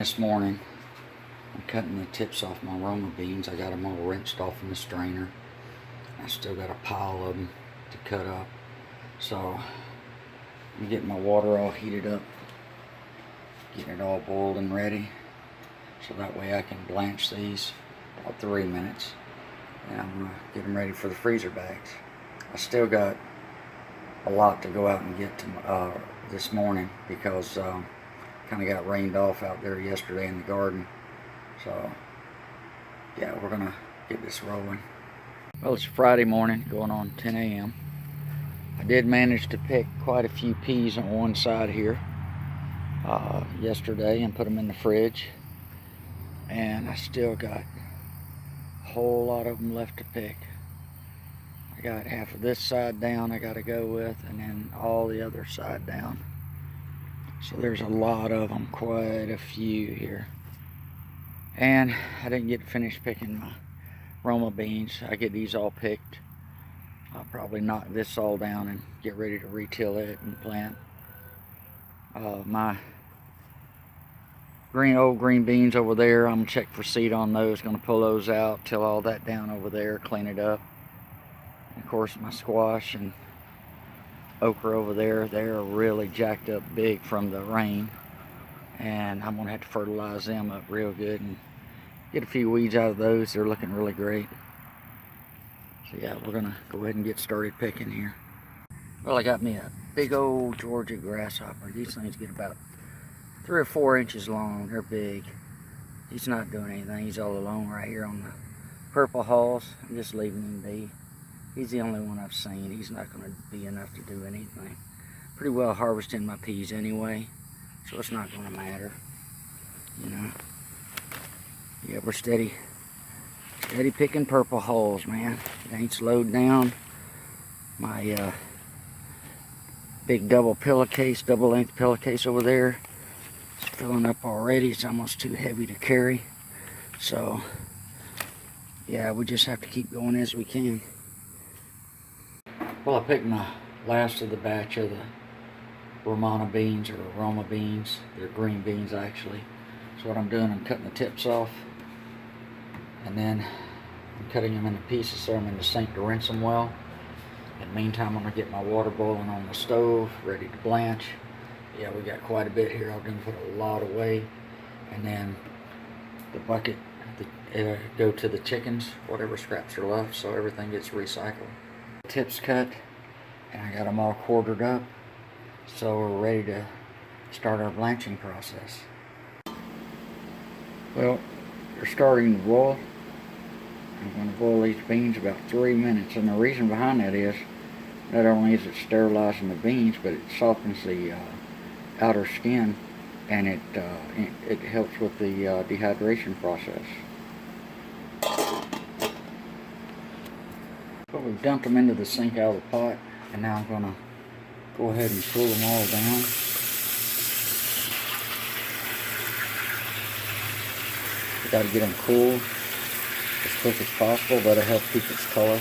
This morning, I'm cutting the tips off my Roma beans. I got them all rinsed off in the strainer. I still got a pile of them to cut up. So, I'm getting my water all heated up, getting it all boiled and ready. So that way I can blanch these about 3 minutes. And I'm going to get them ready for the freezer bags. I still got a lot to go out and get to this morning because kind of got rained off out there yesterday in the garden. So yeah, we're gonna get this rolling. Well, it's Friday morning, going on 10 a.m. I did manage to pick quite a few peas on one side here yesterday and put them in the fridge, and I still got a whole lot of them left to pick. I got half of this side down I gotta go with, and then all the other side down. So there's a lot of them, quite a few here. And I didn't get finished picking my Roma beans. I get these all picked. I'll probably knock this all down and get ready to retill it and plant. My old green beans over there, I'm gonna check for seed on those. Gonna pull those out, till all that down over there, clean it up. And of course, my squash and okra over there, they're really jacked up big from the rain, and I'm gonna have to fertilize them up real good and get a few weeds out of those. They're looking really great. So yeah, we're gonna go ahead and get started picking here. Well, I got me a big old Georgia grasshopper. These things get about 3 or 4 inches long. They're big. He's not doing anything. He's all alone right here on the purple hulls. I'm just leaving him be. He's the only one I've seen. He's not going to be enough to do anything. Pretty well harvesting my peas anyway, so it's not going to matter, you know. Yeah, we're steady picking purple hulls, man. It ain't slowed down. My big double length pillowcase over there is filling up already. It's almost too heavy to carry. So, yeah, we just have to keep going as we can. Well, I picked my last of the batch of the Roma beans, They're green beans, actually. So what I'm doing, I'm cutting the tips off, and then I'm cutting them into pieces so I'm in the sink to rinse them well. In the meantime, I'm going to get my water boiling on the stove, ready to blanch. Yeah, we got quite a bit here. I'm going to put a lot away, and then the bucket go to the chickens, whatever scraps are left, so everything gets recycled. Tips cut, and I got them all quartered up, so we're ready to start our blanching process. Well, they're starting to boil. I'm going to boil these beans about 3 minutes, and the reason behind that is not only is it sterilizing the beans, but it softens the outer skin, and it helps with the dehydration process. But we've dumped them into the sink out of the pot, and now I'm going to go ahead and cool them all down. You got to get them cool as quick as possible. That'll help keep its color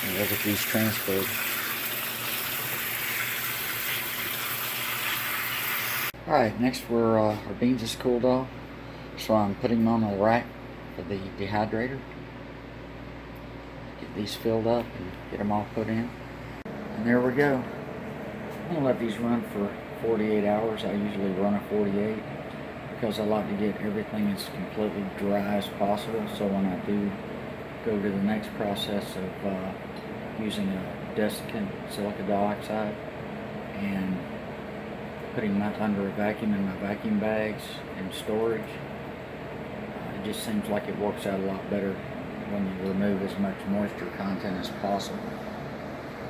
and we'll get these transferred. Alright, next our beans is cooled off, so I'm putting them on the rack for the dehydrator. Get these filled up and get them all put in. And there we go. I'm going to let these run for 48 hours. I usually run a 48 because I like to get everything as completely dry as possible. So when I do go to the next process of using a desiccant silica dioxide and putting that under a vacuum in my vacuum bags in storage, it just seems like it works out a lot better when you remove as much moisture content as possible.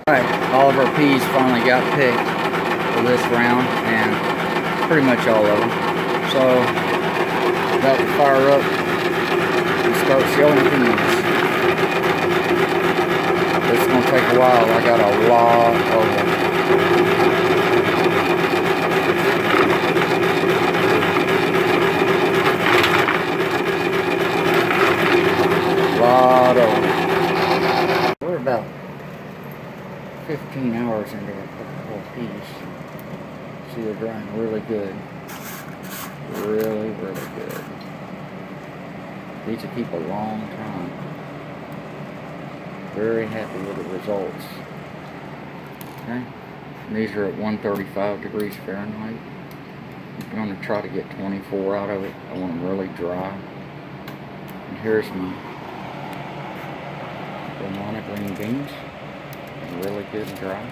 Alright, all of our peas finally got picked for this round, and pretty much all of them. So, about to fire up and start shelling peas. It's going to take a while. I got a lot of them. We're about 15 hours into our whole piece. See, they're drying really good. really, really good. These will keep a long time. Very happy with the results. Okay, and these are at 135 degrees Fahrenheit. I'm going to try to get 24 out of it. I want them really dry. And here's my banana green beans. Really good and dry.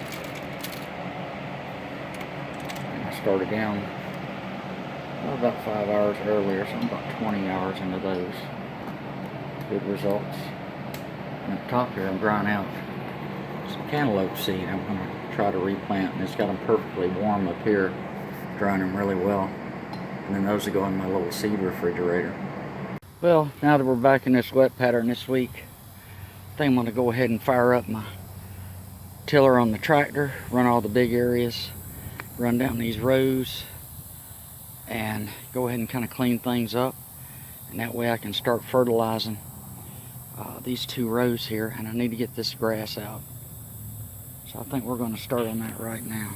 And I started down about 5 hours earlier, so I'm about 20 hours into those. Good results. And at the top here, I'm drying out some cantaloupe seed. I'm going to try to replant, and it's got them perfectly warm up here, drying them really well. And then those will go in my little seed refrigerator. Well, now that we're back in this wet pattern this week, I think I'm going to go ahead and fire up my tiller on the tractor, run all the big areas, run down these rows, and go ahead and kind of clean things up. And that way I can start fertilizing these 2 rows here, and I need to get this grass out. So I think we're going to start on that right now.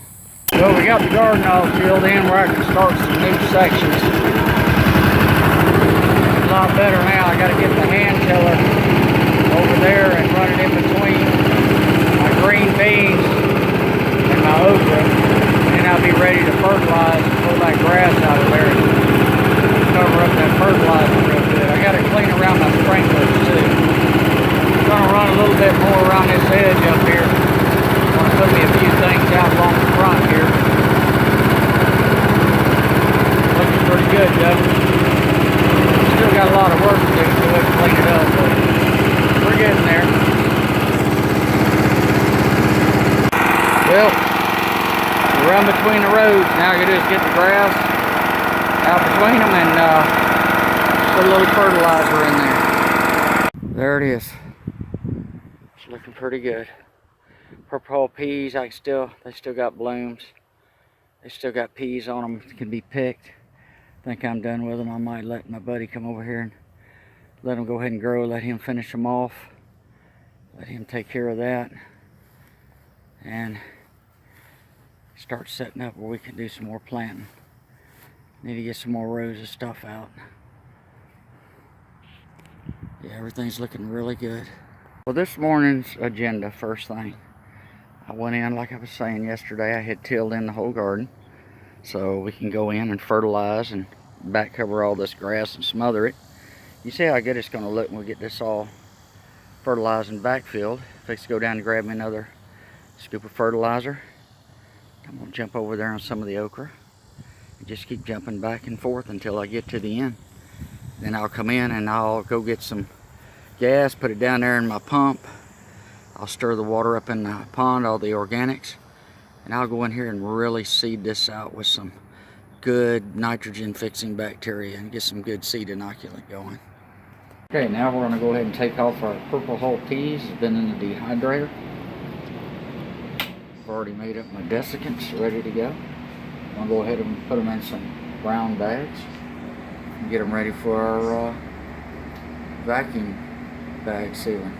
Well, we got the garden all filled in where I can start some new sections. It's a lot better now. I got to get the hand tiller over there and run it in between my green beans and my okra, and then I'll be ready to fertilize and pull that grass out of there and cover up that fertilizer real good. I got to clean around my sprinklers too. I'm going to run a little bit more around this edge up here. I'm going to put me a few things out along the front here. Looking pretty good, Joe. Still got a lot of work to do so we can clean it up, but we're getting there. Well, we run between the roads. Now all I gotta do is get the grass out between them and put a little fertilizer in there. There it is. It's looking pretty good. Purple peas, they still got blooms. They still got peas on them, can be picked. I think I'm done with them. I might let my buddy come over here and let them go ahead and grow, let him finish them off. Let him take care of that. And start setting up where we can do some more planting. Need to get some more rows of stuff out. Yeah, everything's looking really good. Well, this morning's agenda, first thing. I went in, like I was saying yesterday, I had tilled in the whole garden. So we can go in and fertilize and back cover all this grass and smother it. You see how good it's going to look when we get this all fertilized and backfilled. If I go down and grab me another scoop of fertilizer, I'm going to jump over there on some of the okra and just keep jumping back and forth until I get to the end. Then I'll come in and I'll go get some gas, put it down there in my pump. I'll stir the water up in the pond, all the organics, and I'll go in here and really seed this out with some good nitrogen fixing bacteria and get some good seed inoculant going. Okay, now we're going to go ahead and take off our purple hull peas. It's been in the dehydrator. I've already made up my desiccants, ready to go. I'm going to go ahead and put them in some brown bags and get them ready for our vacuum bag sealing.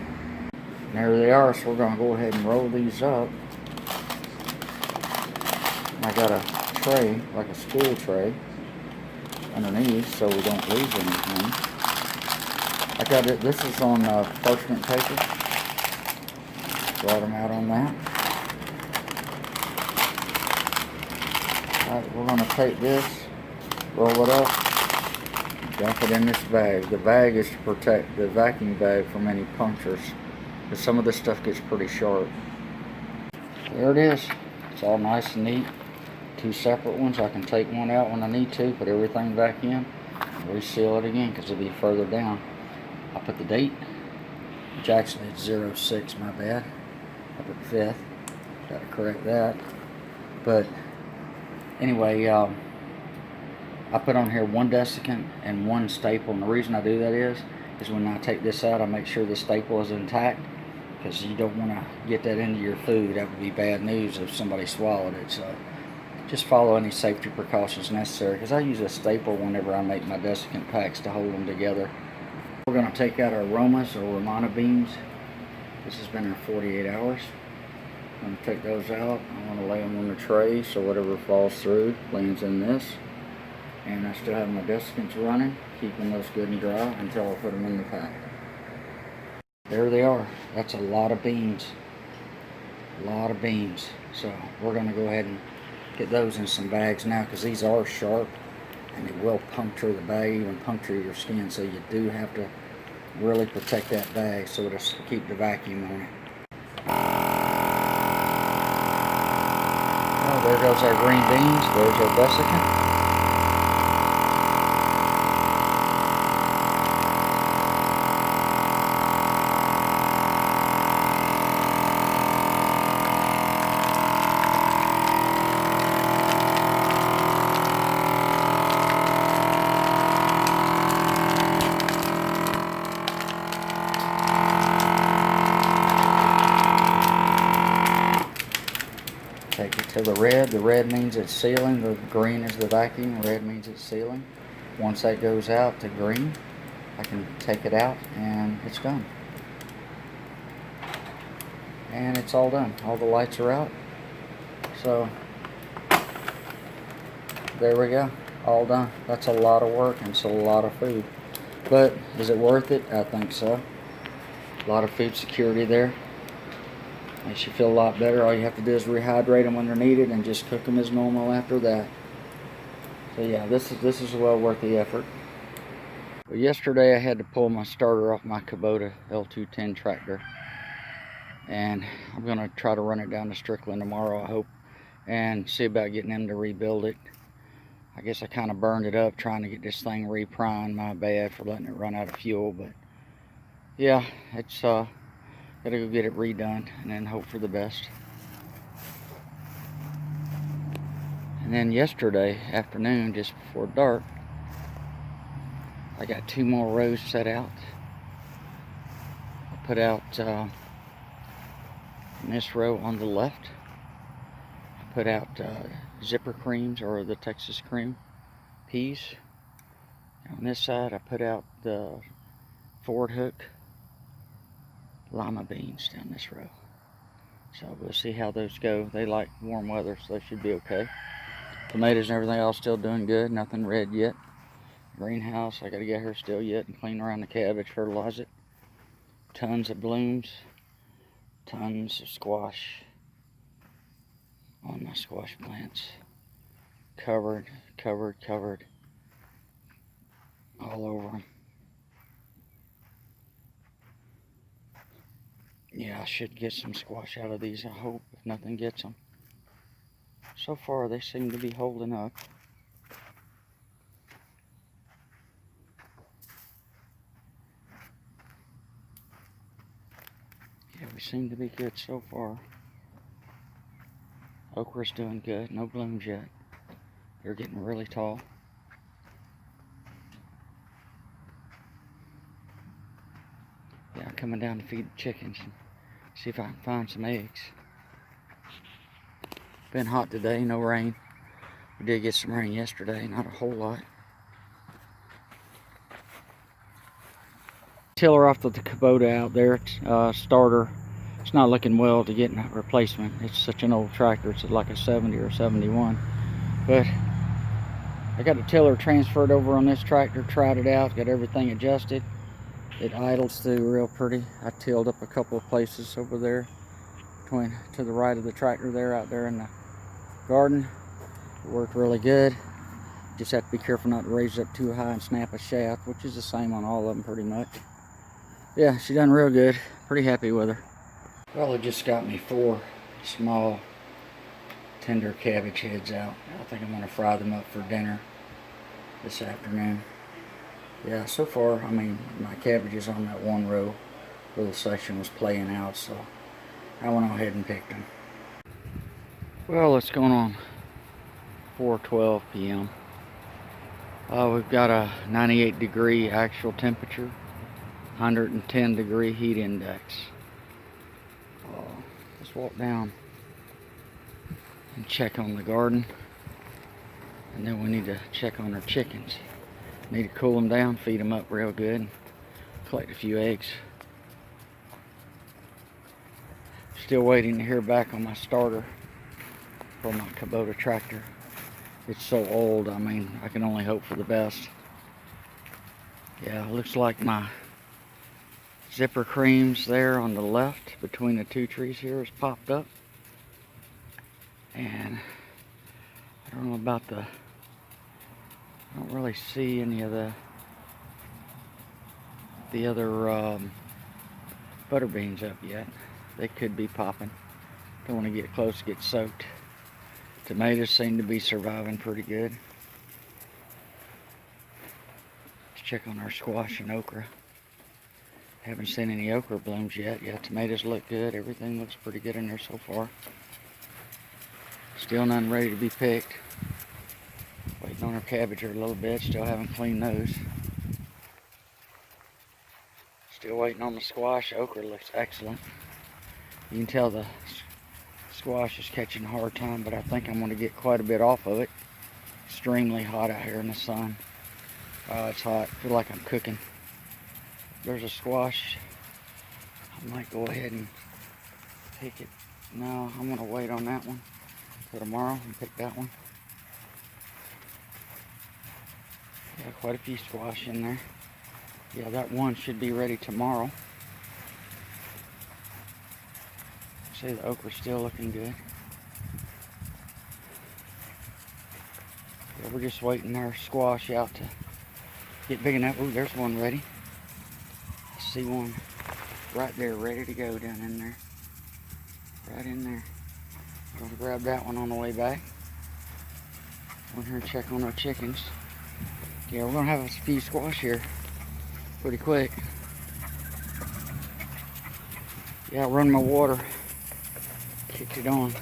And there they are, so we're going to go ahead and roll these up. I got a tray, like a school tray, underneath so we don't lose anything. I got it, this is on parchment paper. Brought them out on that. Alright, we're going to take this, roll it up, dump it in this bag. The bag is to protect the vacuum bag from any punctures, because some of this stuff gets pretty sharp. There it is. It's all nice and neat. 2 separate ones. I can take one out when I need to, put everything back in, and reseal it again because it'll be further down. I put the date, which actually is 06, my bad. I put the 5th. Got to correct that. But anyway, I put on here 1 desiccant and 1 staple, and the reason I do that is when I take this out, I make sure the staple is intact, because you don't want to get that into your food. That would be bad news if somebody swallowed it. So just follow any safety precautions necessary, because I use a staple whenever I make my desiccant packs to hold them together. We're going to take out our Romas or Romana beans. This has been our 48 hours. I'm going to take those out. I want to lay them on the tray so whatever falls through lands in this. And I still have my desiccants running, keeping those good and dry until I put them in the pack. There they are. That's a lot of beans. A lot of beans. So we're going to go ahead and get those in some bags now, because these are sharp and they will puncture the bag, even puncture your skin. So you do have to really protect that bag so it'll keep the vacuum on it. Oh, there goes our green beans. There's our desiccant. Take it to the red. The red means it's sealing. The green is the vacuum. Red means it's sealing. Once that goes out to green, I can take it out and it's done. And it's all done. All the lights are out. So there we go. All done. That's a lot of work and it's a lot of food. But is it worth it? I think so. A lot of food security there. Makes you feel a lot better. All you have to do is rehydrate them when they're needed and just cook them as normal after that. So yeah, this is well worth the effort. Well, yesterday I had to pull my starter off my Kubota L210 tractor, and I'm gonna try to run it down to Strickland tomorrow, I hope, and see about getting them to rebuild it. I guess I kind of burned it up trying to get this thing reprimed. My bad for letting it run out of fuel, but yeah, it's gotta go get it redone and then hope for the best. And then yesterday afternoon, just before dark, I got 2 more rows set out. I put out in this row on the left, I put out zipper creams, or the Texas cream peas. On this side I put out the Ford Hook lima beans down this row. So we'll see how those go. They like warm weather, so they should be okay. Tomatoes and everything else still doing good. Nothing red yet. Greenhouse, I gotta get her still yet and clean around the cabbage, fertilize it. Tons of blooms. Tons of squash on my squash plants. Covered all over them. Yeah, I should get some squash out of these, I hope, if nothing gets them. So far, they seem to be holding up. Yeah, we seem to be good so far. Okra's doing good, no blooms yet. They're getting really tall. Yeah, I'm coming down to feed the chickens and see if I can find some eggs. Been hot today, no rain. We did get some rain yesterday, not a whole lot. Tiller off the Kubota out there, starter. It's not looking well to get a replacement. It's such an old tractor. It's like a 70 or 71. But I got the tiller transferred over on this tractor, tried it out, got everything adjusted. It idles through real pretty. I tilled up a couple of places over there, to the right of the tractor there, out there in the garden. It worked really good. Just have to be careful not to raise it up too high and snap a shaft, which is the same on all of them pretty much. Yeah, she done real good. Pretty happy with her. Well, it just got me 4 small tender cabbage heads out. I think I'm gonna fry them up for dinner this afternoon. Yeah, so far, I mean, my cabbage is on that one row where the section was playing out, so I went ahead and picked them. Well, it's going on 4:12 p.m. We've got a 98-degree actual temperature, 110-degree heat index. Let's walk down and check on the garden, and then we need to check on our chickens. Need to cool them down, feed them up real good, collect a few eggs. Still waiting to hear back on my starter for my Kubota tractor. It's so old, I mean, I can only hope for the best. Yeah, looks like my zipper creams there on the left between the two trees here has popped up. And I don't know about I don't really see any of the other butter beans up yet. They could be popping. Don't want to get close, get soaked. Tomatoes seem to be surviving pretty good. Let's check on our squash and okra. Haven't seen any okra blooms yet. Yeah, tomatoes look good. Everything looks pretty good in there so far. Still none ready to be picked. Waiting on our cabbage here a little bit. Still haven't cleaned those. Still waiting on the squash. Okra looks excellent. You can tell the squash is catching a hard time, but I think I'm going to get quite a bit off of it. Extremely hot out here in the sun. Oh, it's hot. I feel like I'm cooking. There's a squash. I might go ahead and pick it. No, I'm going to wait on that one for tomorrow and pick that one. Yeah, quite a few squash in there. Yeah, that one should be ready tomorrow. See, the okra's still looking good. Yeah, we're just waiting our squash out to get big enough. Ooh, there's one ready. I see one right there ready to go down in there. Right in there. I'm going to grab that one on the way back. We're here to check on our chickens. Yeah, we're going to have a few squash here pretty quick. Yeah, I run my water. Kicked it on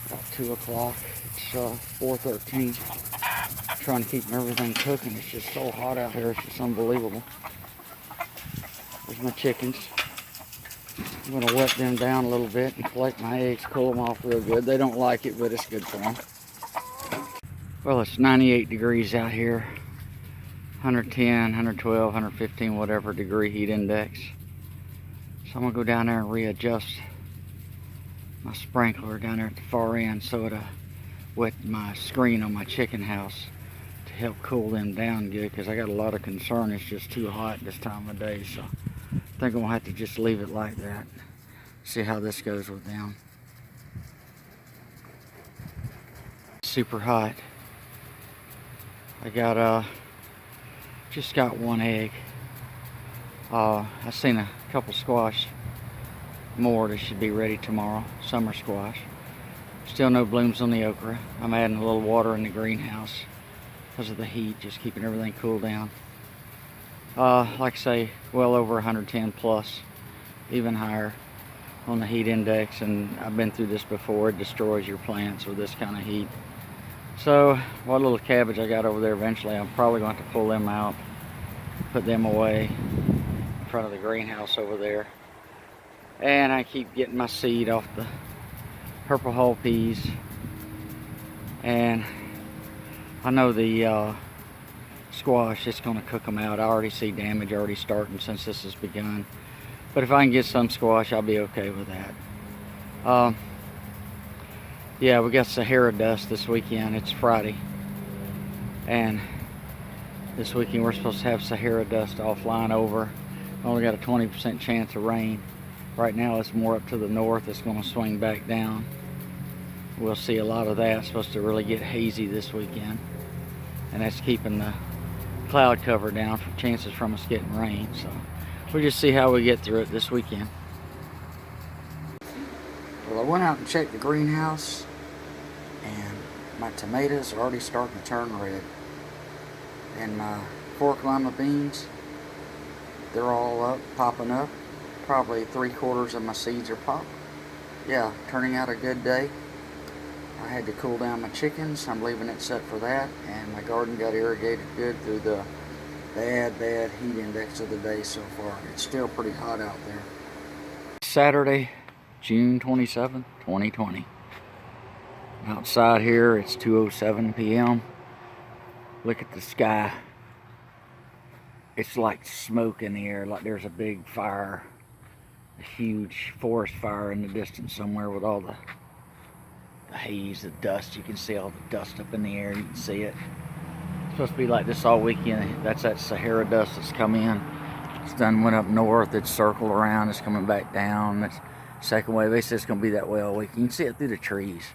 about 2 o'clock. It's 4:13. Trying to keep everything cooking. It's just so hot out here. It's just unbelievable. There's my chickens. I'm going to wet them down a little bit and collect my eggs, cool them off real good. They don't like it, but it's good for them. Well, it's 98 degrees out here. 110, 112, 115, whatever degree heat index. So I'm going to go down there and readjust my sprinkler down there at the far end so it'll wet my screen on my chicken house to help cool them down good, because I got a lot of concern it's just too hot this time of day. So I think I'm going to have to just leave it like that. See how this goes with them. Super hot. I got just got one egg. I seen a couple squash more that should be ready tomorrow. Summer squash. Still no blooms on the okra. I'm adding a little water in the greenhouse because of the heat, just keeping everything cool down. Like I say, well over 110 plus, even higher on the heat index, and I've been through this before. It destroys your plants with this kind of heat. So what little cabbage I got over there, eventually I'm probably going to have to pull them out, put them away in front of the greenhouse over there. And I keep getting my seed off the purple hull peas. And I know the squash, it's going to cook them out. I already see damage already starting since this has begun. But if I can get some squash, I'll be okay with that. Yeah, we got Sahara dust this weekend. It's Friday. And this weekend we're supposed to have Sahara dust offline over. Only got a 20% chance of rain. Right now it's more up to the north. It's going to swing back down. We'll see a lot of that. It's supposed to really get hazy this weekend. And that's keeping the cloud cover down for chances from us getting rain. So we'll just see how we get through it this weekend. Well, I went out and checked the greenhouse, and my tomatoes are already starting to turn red. And my 4 lima beans, they're all up, popping up. Probably 3/4 of my seeds are popped. Yeah, turning out a good day. I had to cool down my chickens. I'm leaving it set for that. And my garden got irrigated good through the bad heat index of the day so far. It's still pretty hot out there. Saturday, June 27th, 2020. Outside here, it's 2:07 p.m. Look at the sky. It's like smoke in the air, like there's a big fire, a huge forest fire in the distance somewhere with all the the haze, the dust. You can see all the dust up in the air. You can see it. It's supposed to be like this all weekend. That's that Sahara dust that's come in. It's done went up north. It's circled around. It's coming back down. It's second wave. They say it's going to be that way all week. You can see it through the trees.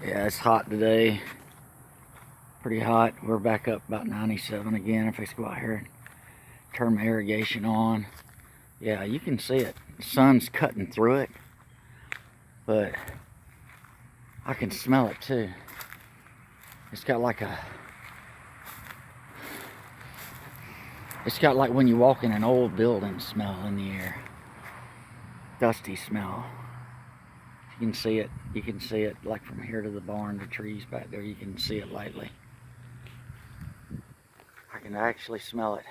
Yeah, it's hot today. Pretty hot. We're back up about 97 again. If I go out here and turn my irrigation on. Yeah, you can see it. The sun's cutting through it. But I can smell it too. It's got like when you walk in an old building smell in the air. Dusty smell. You can see it. You can see it like from here to the barn, the trees back there. You can see it lightly. I can actually smell it.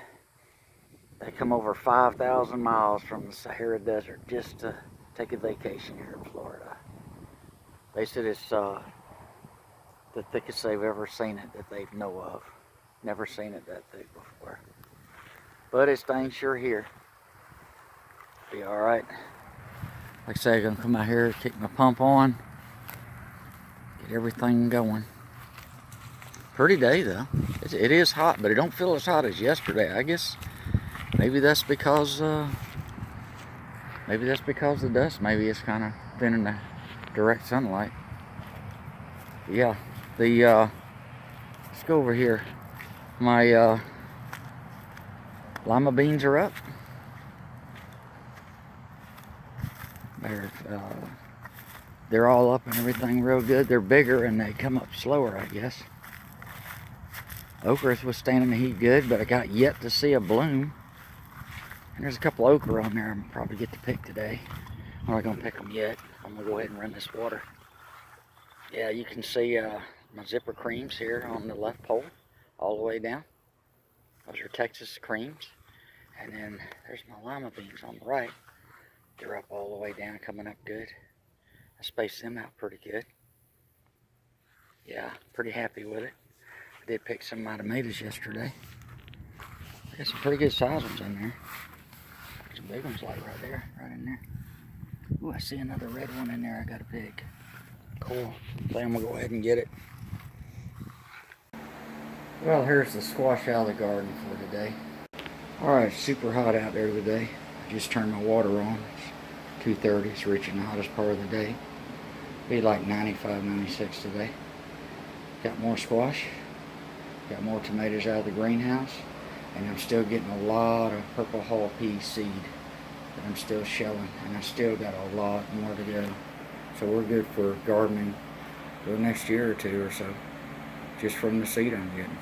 They come over 5,000 miles from the Sahara Desert just to take a vacation here in Florida. They said it's the thickest they've ever seen it that they know of. Never seen it that thick before. But it's dang sure here. Be alright. Like I say, I'm gonna come out here, kick my pump on, get everything going. Pretty day though. It is hot, but it don't feel as hot as yesterday. I guess maybe that's because the dust. Maybe it's kind of been in the direct sunlight. Yeah, let's go over here. My lima beans are up. They're all up and everything real good. They're bigger and they come up slower, I guess. Okra is withstanding the heat good, but I got yet to see a bloom. And there's a couple okra on there I'll probably get to pick today. I'm not gonna pick them yet. I'm gonna go ahead and run this water. Yeah, you can see my zipper creams here on the left pole, all the way down. Those are Texas creams. And then there's my lima beans on the right. They're up all the way down, coming up good. I spaced them out pretty good. Yeah, pretty happy with it. I did pick some of my tomatoes yesterday. I got some pretty good size ones in there. Some big ones like right there, right in there. Ooh, I see another red one in there I got to pick. Cool. So I'm gonna go ahead and get it. Well, here's the squash out of the garden for today. Alright, super hot out there today. I just turned my water on. It's 2:30, it's reaching the hottest part of the day. Be like 95, 96 today. Got more squash. Got more tomatoes out of the greenhouse. And I'm still getting a lot of purple hull pea seed that I'm still showing. And I still got a lot more to go. So we're good for gardening for the next year or two or so. Just from the seed I'm getting.